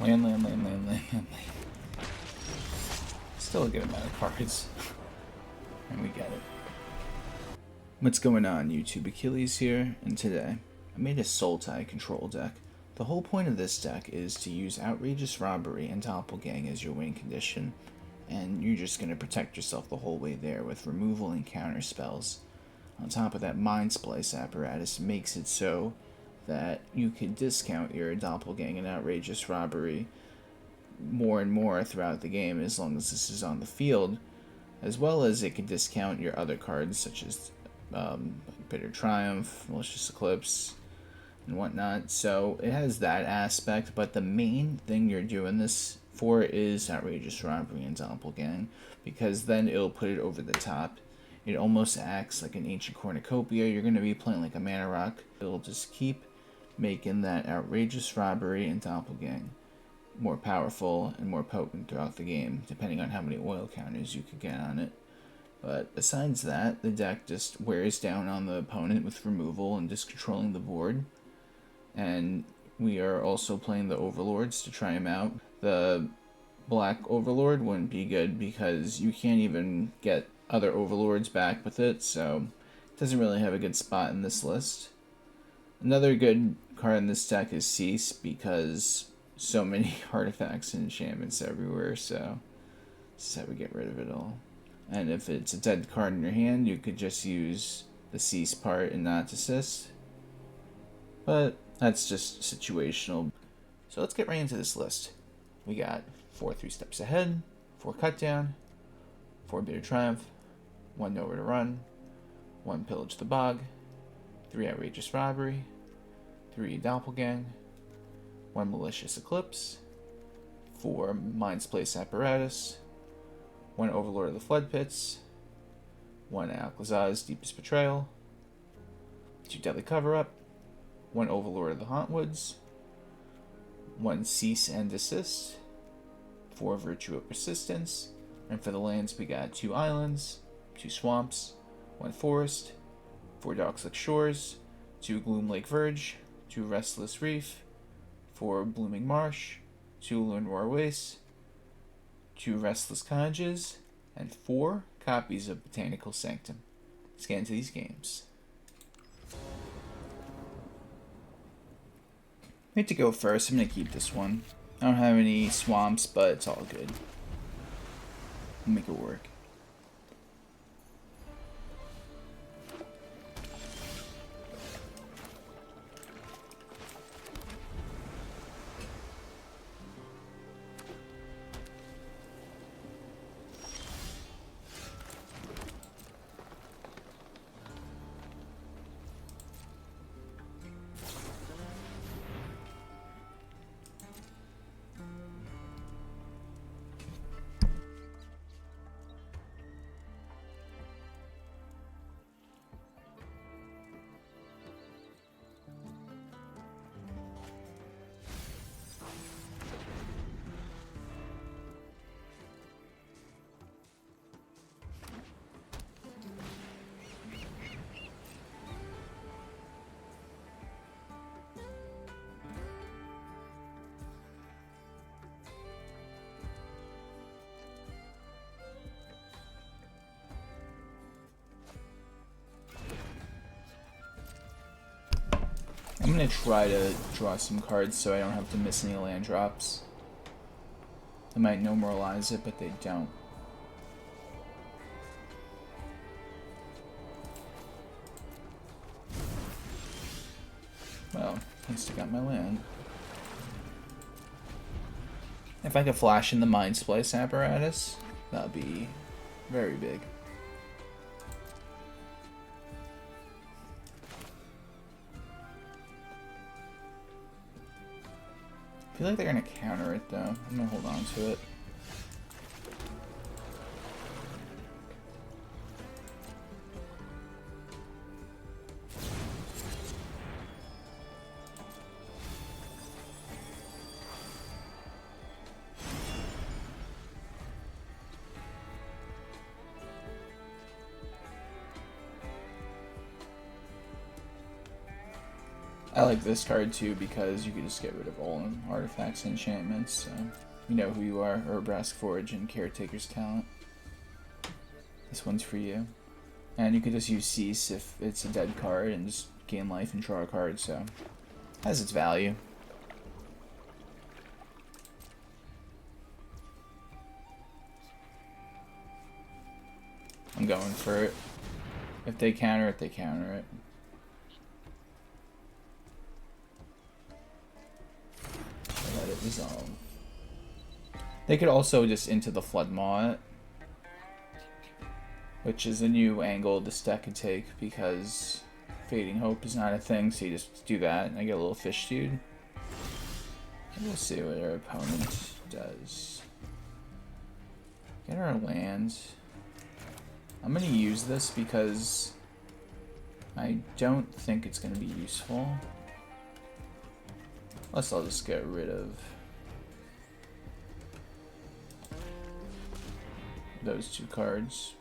Land. Still a good amount of cards. And we get it. What's going on, YouTube? Achilles here, and today I made a Sultai control deck. The whole point of this deck is to use Outrageous Robbery and Doppelgang as your win condition, and you're just going to protect yourself the whole way there with removal and counter spells. On top of that, Mindsplice Apparatus makes it so that you can discount your Doppelgang and Outrageous Robbery more and more throughout the game as long as this is on the field, as well as it can discount your other cards such as Bitter Triumph, Malicious Eclipse, and whatnot. So it has that aspect, but the main thing you're doing this for is Outrageous Robbery and Doppelgang, because then it'll put it over the top. It almost acts like an Ancient Cornucopia. You're going to be playing like a Mana Rock. It'll just keep making that Outrageous Robbery and Doppelgang more powerful and more potent throughout the game, depending on how many oil counters you could get on it. But besides that, the deck just wears down on the opponent with removal and just controlling the board. And we are also playing the Overlords to try him out. The Black Overlord wouldn't be good because you can't even get other Overlords back with it, so it doesn't really have a good spot in this list. Another good card in this deck is Cease, because so many artifacts and enchantments everywhere, so this is how we get rid of it all. And if it's a dead card in your hand, you could just use the Cease part and not Desist. But that's just situational. So let's get right into this list. We got 4 3 Steps Ahead, 4 Cut Down, 4 Bitter Triumph, 1 Nowhere to Run, 1 Pillage the Bog, 3 Outrageous Robbery, 3 Doppelgang, 1 Malicious Eclipse, 4 Mindsplice Apparatus, 1 Overlord of the Floodpits, 1 Aclazotz Deepest Betrayal, 2 Deadly Cover-Up, 1 Overlord of the Hauntwoods, 1 Cease and Desist, 4 Virtue of Persistence, and for the lands we got 2 Islands, 2 Swamps, 1 Forest, 4 Darkslick Shores, 2 Gloomlake Verge, 2 Restless Reef, 4 Blooming Marsh, 2 Llanowar Wastes, 2 Restless Cottages, and 4 copies of Botanical Sanctum. Let's get into these games. I need to go first. I'm going to keep this one. I don't have any swamps, but it's all good. I'll make it work. I'm going to try to draw some cards so I don't have to miss any land drops. I might normalize it, but they don't. Well, at least I got my land. If I could flash in the Mindsplice Apparatus, that'd be very big. I feel like they're going to counter it, though. I'm going to hold on to it. I like this card too because you can just get rid of all artifacts and enchantments. So you know who you are, Urbrask Forge and Caretaker's Talent. This one's for you. And you could just use Cease if it's a dead card and just gain life and draw a card, so it has its value. I'm going for it. If they counter it, they counter it. Let it resolve. They could also just into the Floodmaw it, which is a new angle this deck could take because Fading Hope is not a thing, so you just do that and I get a little fish dude. And we'll see what our opponent does. Get our land. I'm going to use this because I don't think it's going to be useful. Unless I'll just get rid of those two cards.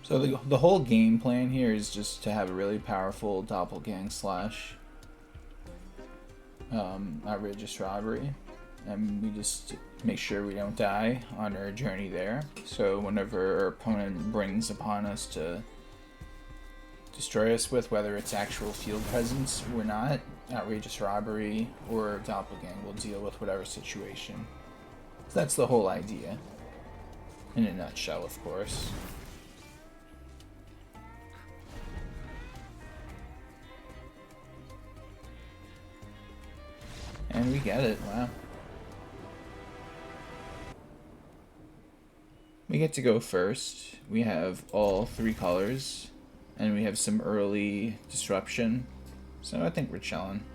So the whole game plan here is just to have a really powerful Doppelgang slash Outrageous Robbery, and we just make sure we don't die on our journey there. So whenever our opponent brings upon us to destroy us with, whether it's actual field presence or not, Outrageous Robbery or Doppelgang will deal with whatever situation. So that's the whole idea, in a nutshell, of course. And we get it, wow. We get to go first. We have all 3 colors, and we have some early disruption, so I think we're chilling.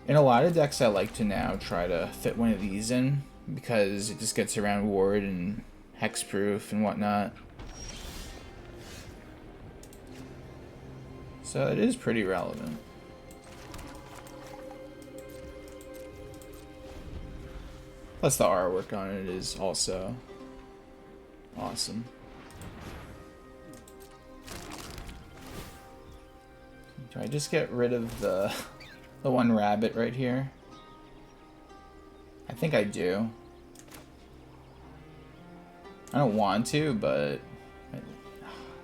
In a lot of decks, I like to now try to fit one of these in, because it just gets around ward and hexproof and whatnot. So it is pretty relevant. Plus the artwork on it is also awesome. Do I just get rid of the one rabbit right here? I think I do. I don't want to, but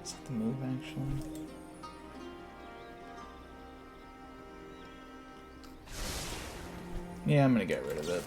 is that the move actually? Yeah, I'm gonna get rid of it.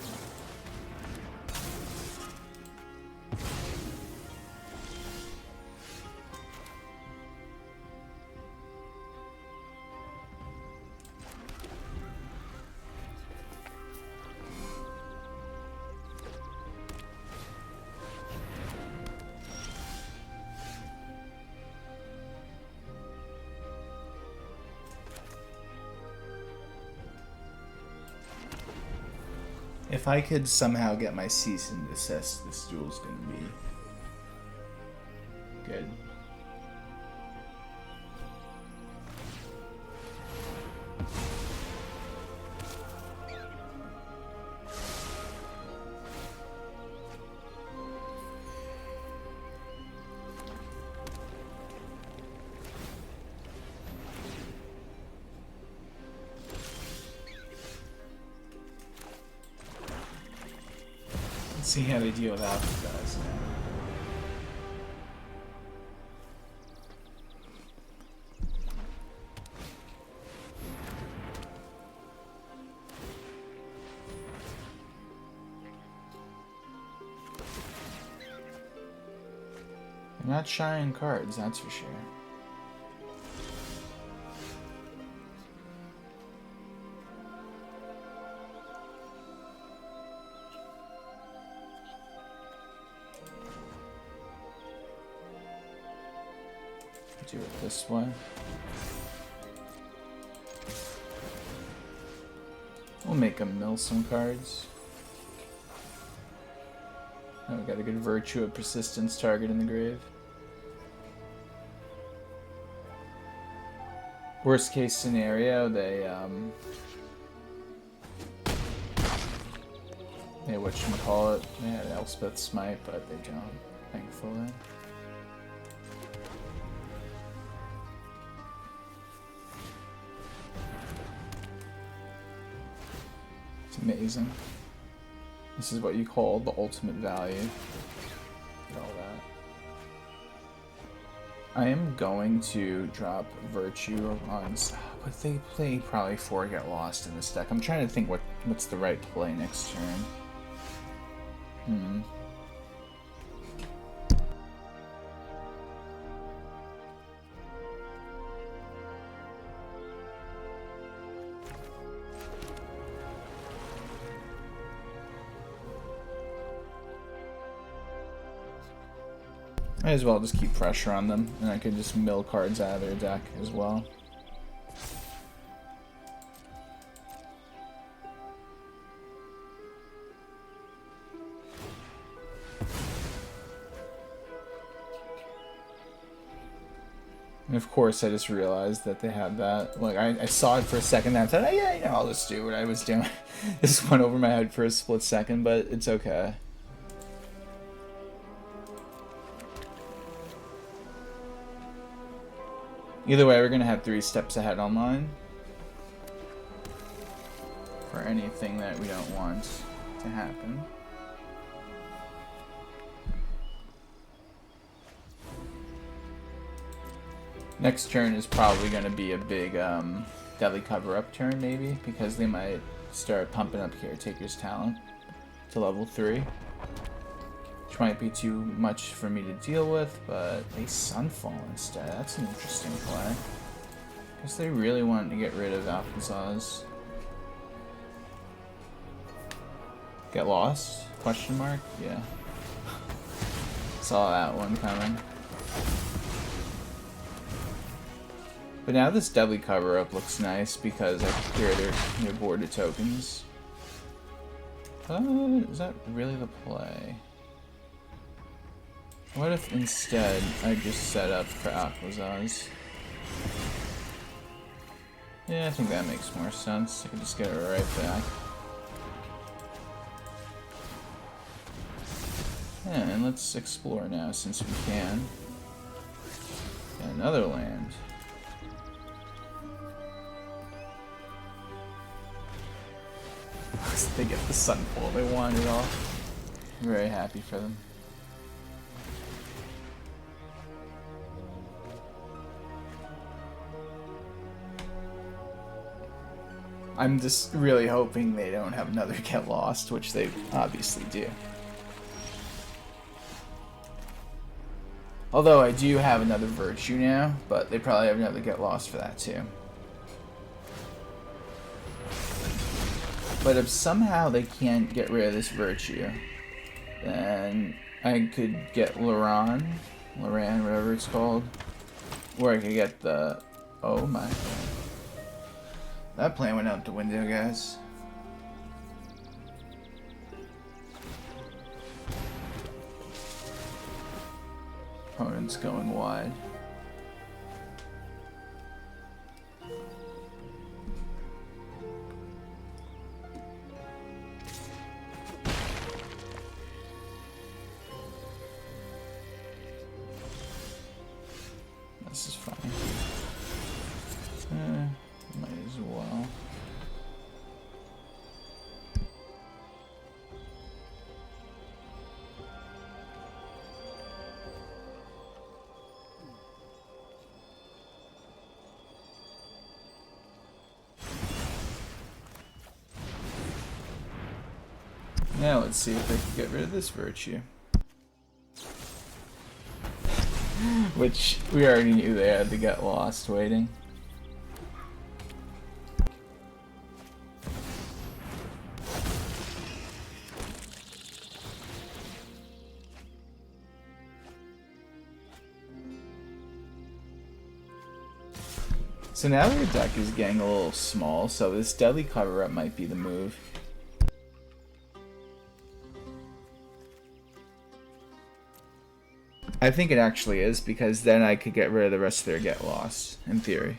If I could somehow get my cease and desist, this duel's gonna be good. See how they deal with alpha guys now. They're not shy on cards, that's for sure. Do it this way. We'll make them mill some cards. Oh, we got a good Virtue of Persistence target in the grave. Worst case scenario, they whatchamacallit, they had Elspeth Smite, but they don't, thankfully. It's amazing. This is what you call the ultimate value. Look at all that. I am going to drop Virtue on, but they play probably 4 Get Lost in this deck. I'm trying to think what's the right play next turn. Might as well just keep pressure on them, and I can just mill cards out of their deck as well. And of course, I just realized that they had that. Like, I saw it for a second, and I thought, oh, yeah, you know, I'll just do what I was doing. This went over my head for a split second, but it's okay. Either way, we're going to have 3 steps ahead online for anything that we don't want to happen. Next turn is probably going to be a big Deadly Cover-Up turn, maybe, because they might start pumping up Caretaker's Talent to level 3. Which might be too much for me to deal with, but a Sunfall instead. That's an interesting play. Guess they really want to get rid of Aclazotz. Get Lost? Question mark? Yeah. Saw that one coming. But now this Deadly Cover-Up looks nice because I can clear their boarded tokens. Is that really the play? What if instead I just set up for Aclazotz? Yeah, I think that makes more sense. I can just get it right back. Yeah, and let's explore now since we can. Got another land. They get the Sunfall they wanted off. I'm very happy for them. I'm just really hoping they don't have another Get Lost, which they obviously do. Although I do have another Virtue now, but they probably have another Get Lost for that too. But if somehow they can't get rid of this Virtue, then I could get Loran, whatever it's called, or I could get the... Oh my god. That plan went out the window, guys. Opponent's going wide. This is fine. Might as well. Now let's see if they can get rid of this Virtue. Which we already knew they had to Get Lost waiting. So now their deck is getting a little small, so this Deadly Cover-Up might be the move. I think it actually is, because then I could get rid of the rest of their Get Lost, in theory.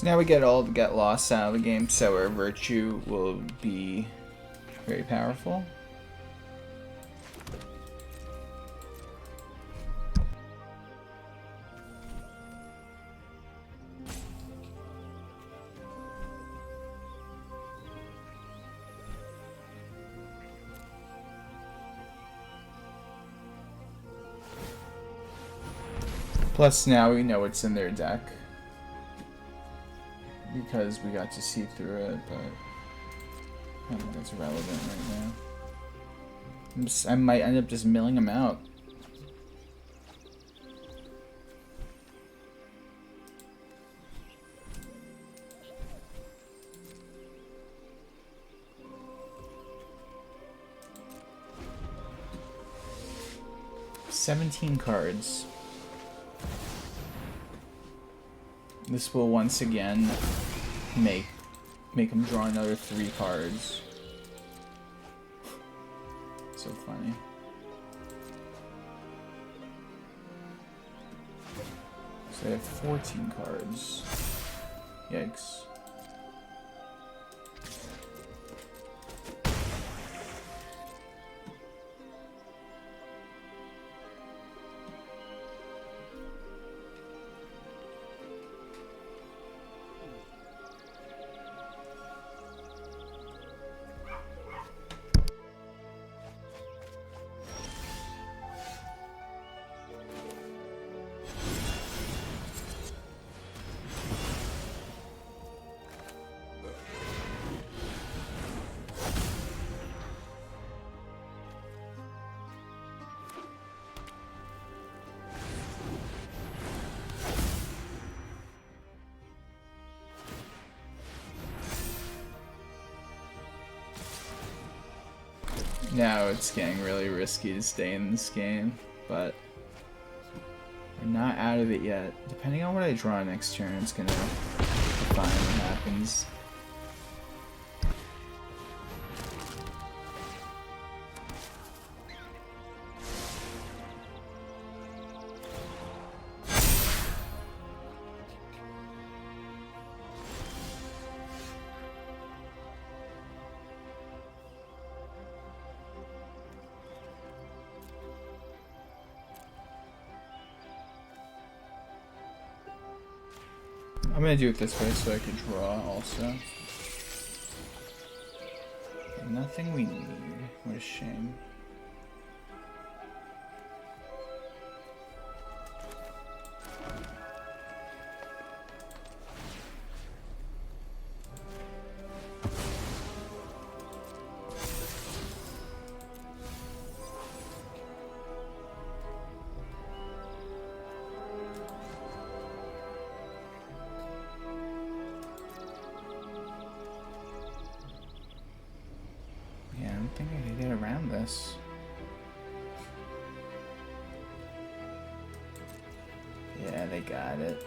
So now we get all the get lost out of the game, so our virtue will be very powerful. Plus now we know what's in their deck, because we got to see through it, but I don't think that's relevant right now. I might end up just milling them out. "17 cards. This will once again make him draw another 3 cards. So funny. So they have 14 cards. Yikes. Now it's getting really risky to stay in this game, but we're not out of it yet. Depending on what I draw next turn, it's gonna define what happens. I'm gonna do it this way so I can draw also. Nothing we need. What a shame. I think I can get around this. Yeah, they got it.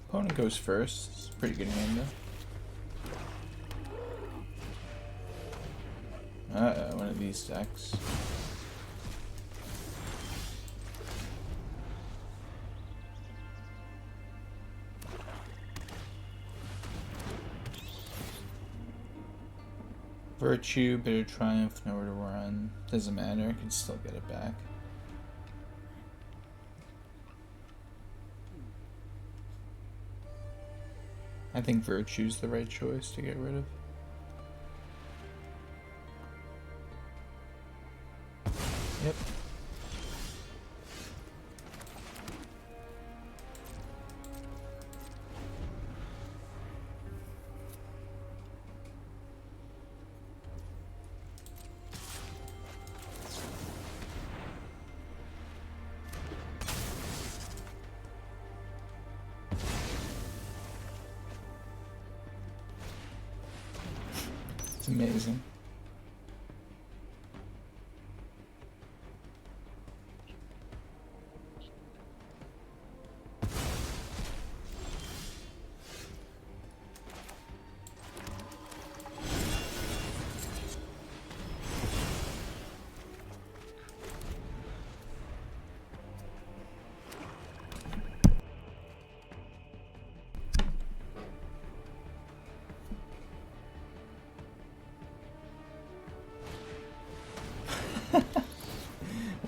Opponent goes first. It's a pretty good hand though. Uh-oh, one of these decks. Virtue, Bitter Triumph, nowhere to run. Doesn't matter, I can still get it back. I think Virtue's the right choice to get rid of. Yep. It's amazing.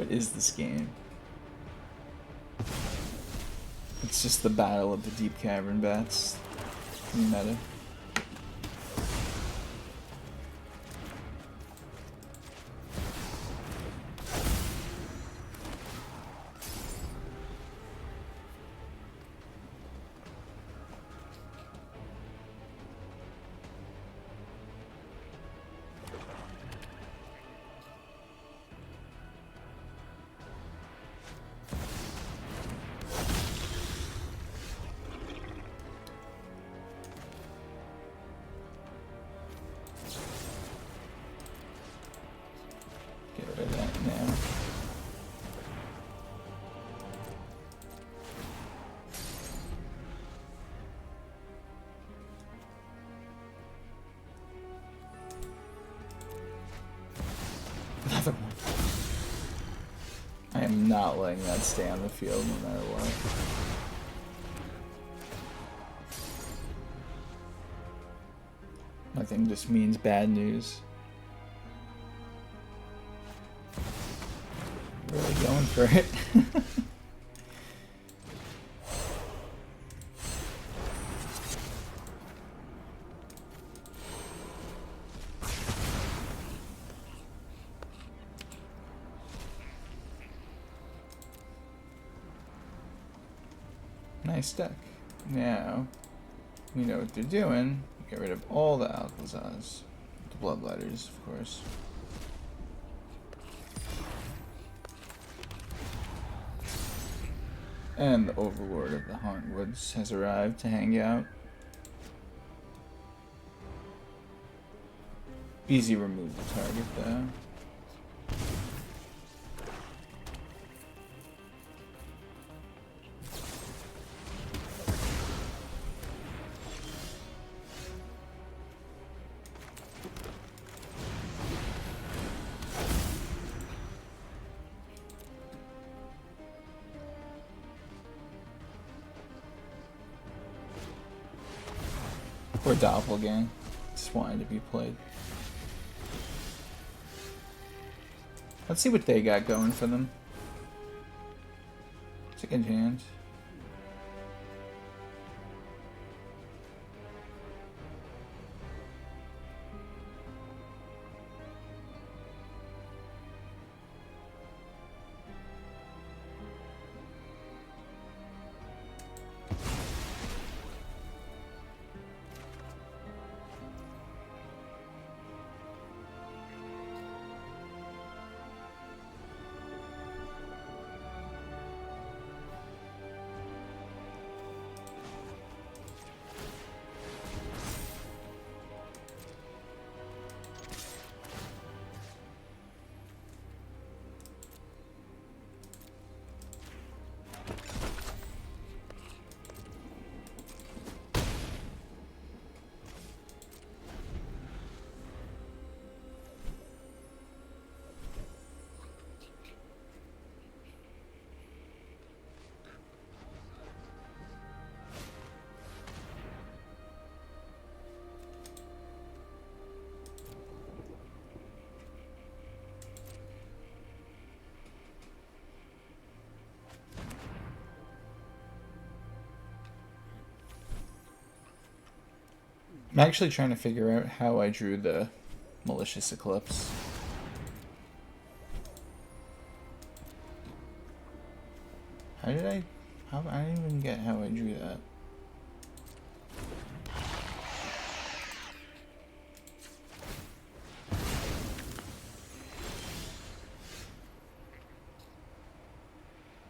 What is this game? It's just the battle of the deep cavern bats. Meta. Another one. I am not letting that stay on the field no matter what. Nothing just means bad news. Really going for it. Nice deck. Now, we know what they're doing. Get rid of all the Aclazotz. The Bloodletters, of course. And the Overlord of the Hauntwoods has arrived to hang out. Easy removal target, though. Or Doppelgang. Just wanted to be played. Let's see what they got going for them. Second hand. I'm actually trying to figure out how I drew the Malicious Eclipse. I didn't even get how I drew that.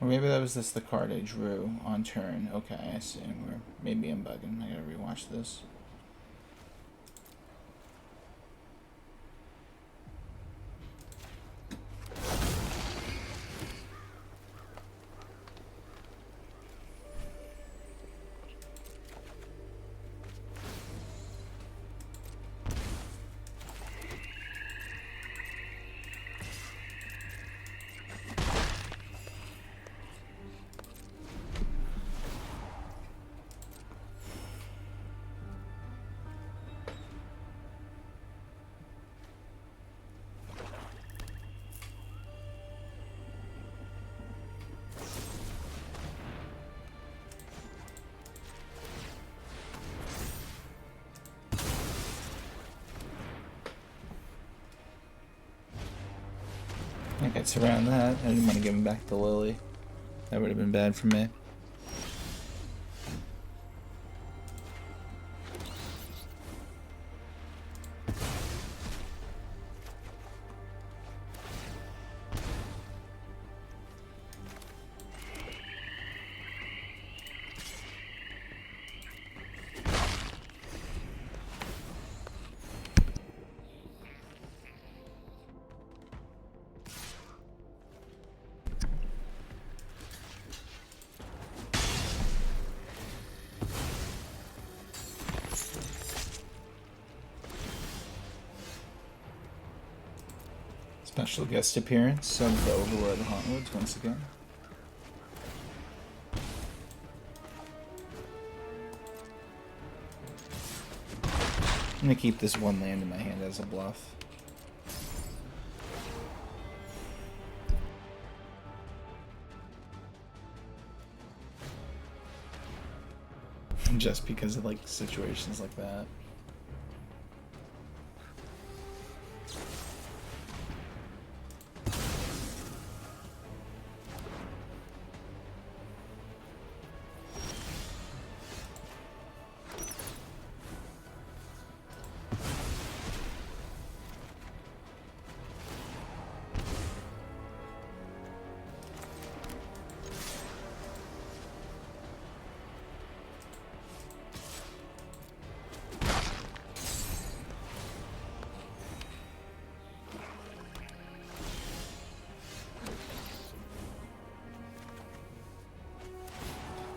Or maybe that was just the card I drew on turn. Okay, I see. Maybe I'm bugging. I gotta rewatch this. I could surround that. I didn't want to give him back the Lily. That would have been bad for me. Special guest appearance of the Overlord Hauntwoods once again. I'm gonna keep this one land in my hand as a bluff. Just because of like situations like that.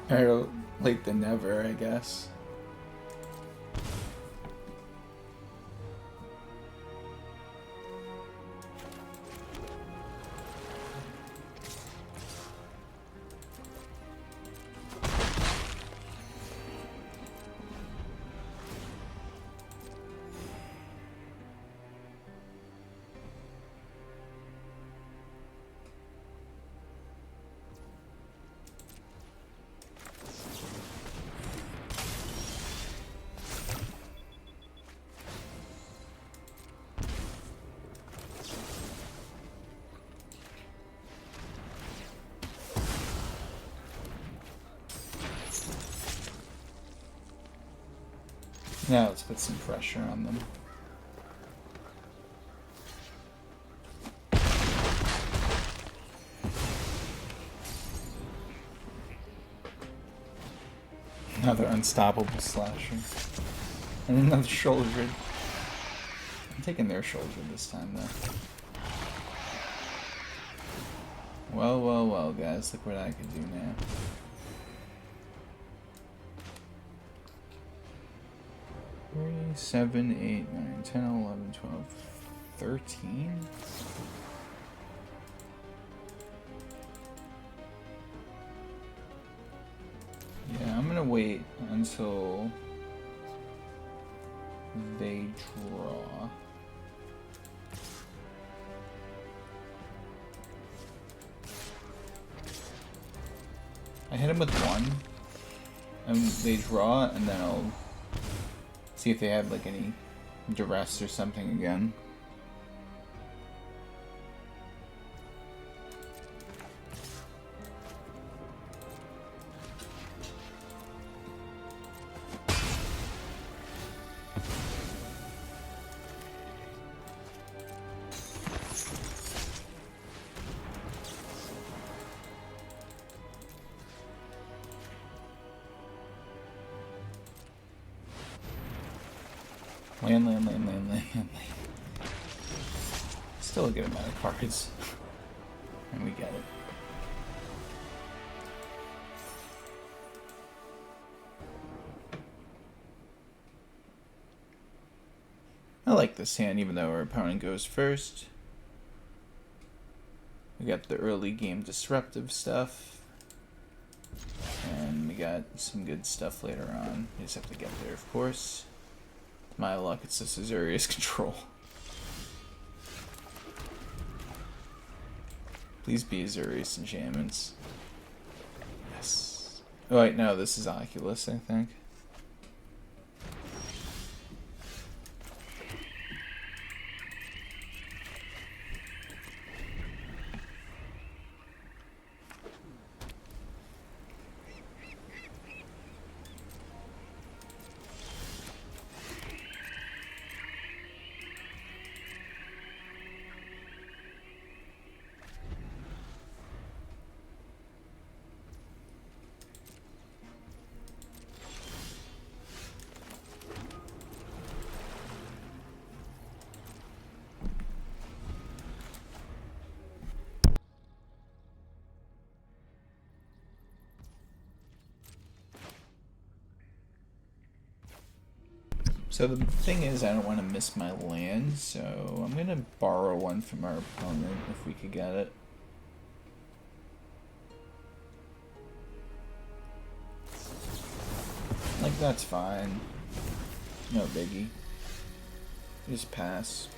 Better late than never, I guess. Now let's put some pressure on them. Another unstoppable slasher. And another shoulder. I'm taking their shoulder this time though. Well, well, well, guys, look what I can do now. Three, 7, 8, 9, 10, 11, 12, 13? Yeah, I'm gonna wait until they draw. I hit him with one, and they draw, and then I'll see if they have like any duress or something again. Land. Still a good amount of cards. And we get it. I like this hand even though our opponent goes first. We got the early game disruptive stuff. And we got some good stuff later on. We just have to get there, of course. My luck, it's just Azurius control. Please be Azurius enchantments. Yes. Oh wait, no, this is Oculus, I think. So the thing is, I don't want to miss my land, so I'm gonna borrow one from our opponent if we could get it. Like, that's fine. No biggie. Just pass.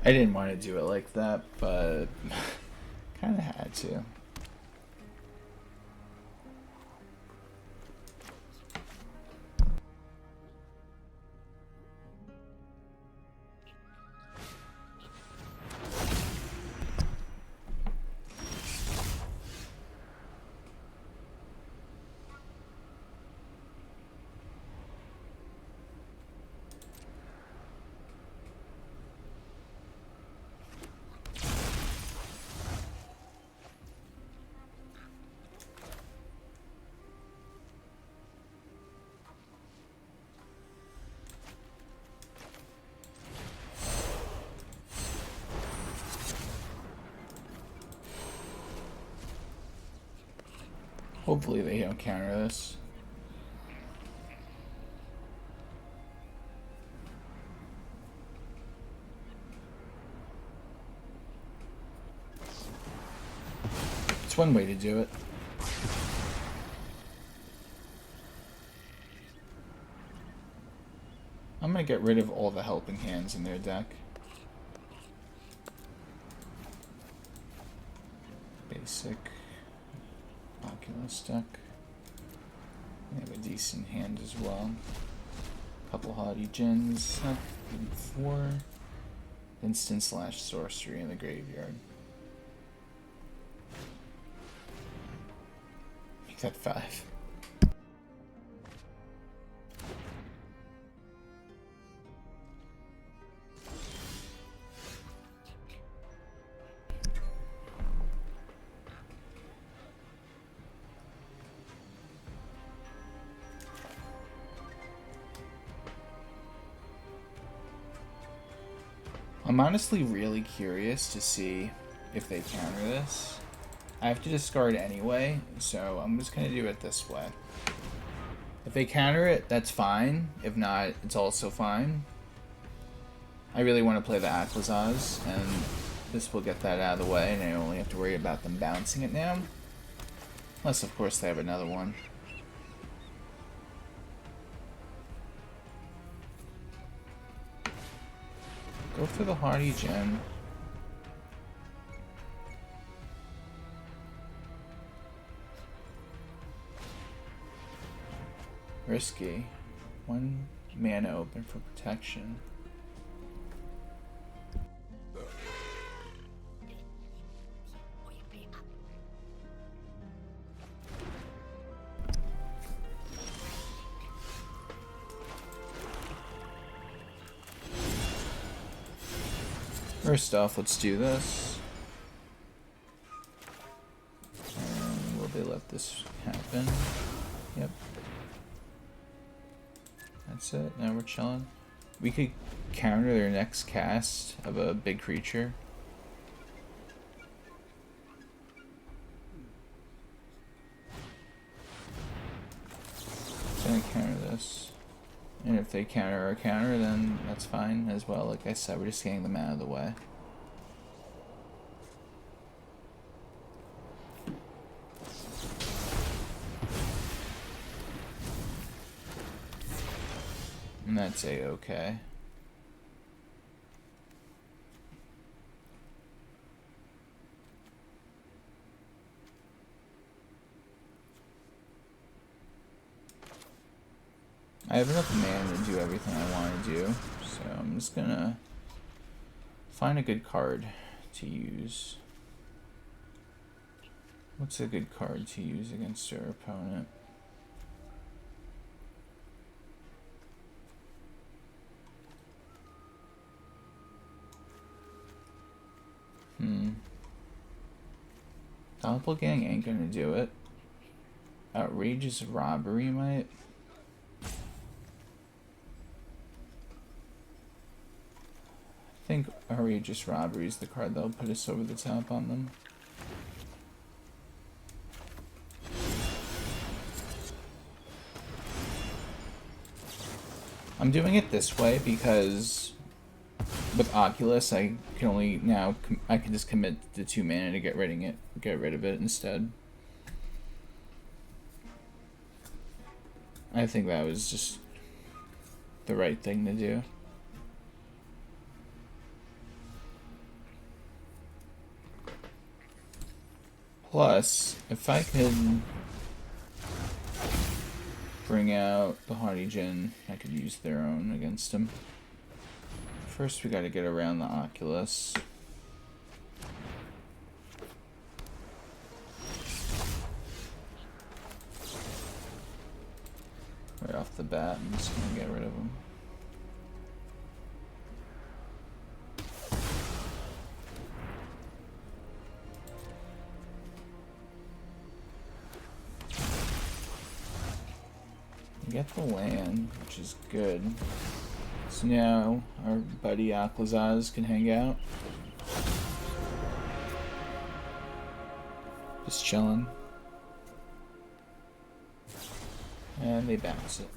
I didn't want to do it like that, but kind of had to. Hopefully they don't counter this. It's one way to do it. I'm gonna get rid of all the helping hands in their deck. Basic. Oculus deck. They have a decent hand as well. Couple haughty gens. 4. Instant / sorcery in the graveyard. Make that 5. I'm honestly really curious to see if they counter this. I have to discard anyway, so I'm just going to do it this way. If they counter it, that's fine. If not, it's also fine. I really want to play the Aclazotz, and this will get that out of the way, and I only have to worry about them bouncing it now. Unless, of course, they have another one. Go for the hardy gem. Risky. 1 mana open for protection. First off, let's do this. And will they let this happen? Yep. That's it. Now we're chilling. We could counter their next cast of a big creature. Gonna counter this. And if they counter our counter, then that's fine as well. Like I said, we're just getting them out of the way. And that's a-okay. I have enough mana to do everything I want to do, so I'm just gonna Find a good card to use. What's a good card to use against your opponent? Doppelgang ain't gonna do it. Outrageous Robbery might. I think Outrageous Robbery is the card that'll put us over the top on them. I'm doing it this way because with Oculus, I can only now I can just commit the 2 mana to get rid of it instead. I think that was just the right thing to do. Plus, if I could bring out the Haughty Djinn, I could use their own against him. First, we gotta get around the Oculus. Right off the bat, I'm just gonna get rid of him. Get the land, which is good. So now our buddy Aclazotz can hang out. Just chilling. And they bounce it.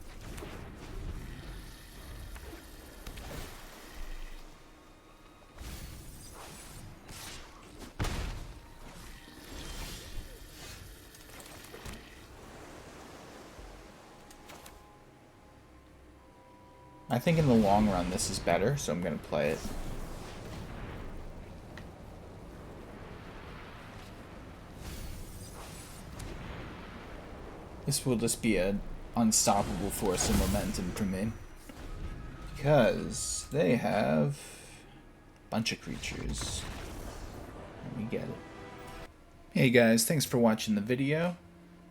I think in the long run this is better, so I'm going to play it. This will just be an unstoppable force of momentum for me. Because they have a bunch of creatures. Let me get it. Hey guys, thanks for watching the video.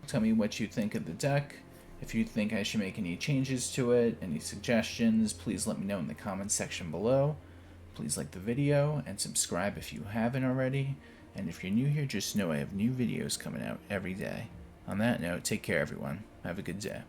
Tell me what you think of the deck. If you think I should make any changes to it, any suggestions, please let me know in the comments section below. Please like the video and subscribe if you haven't already. And if you're new here, just know I have new videos coming out every day. On that note, take care everyone. Have a good day.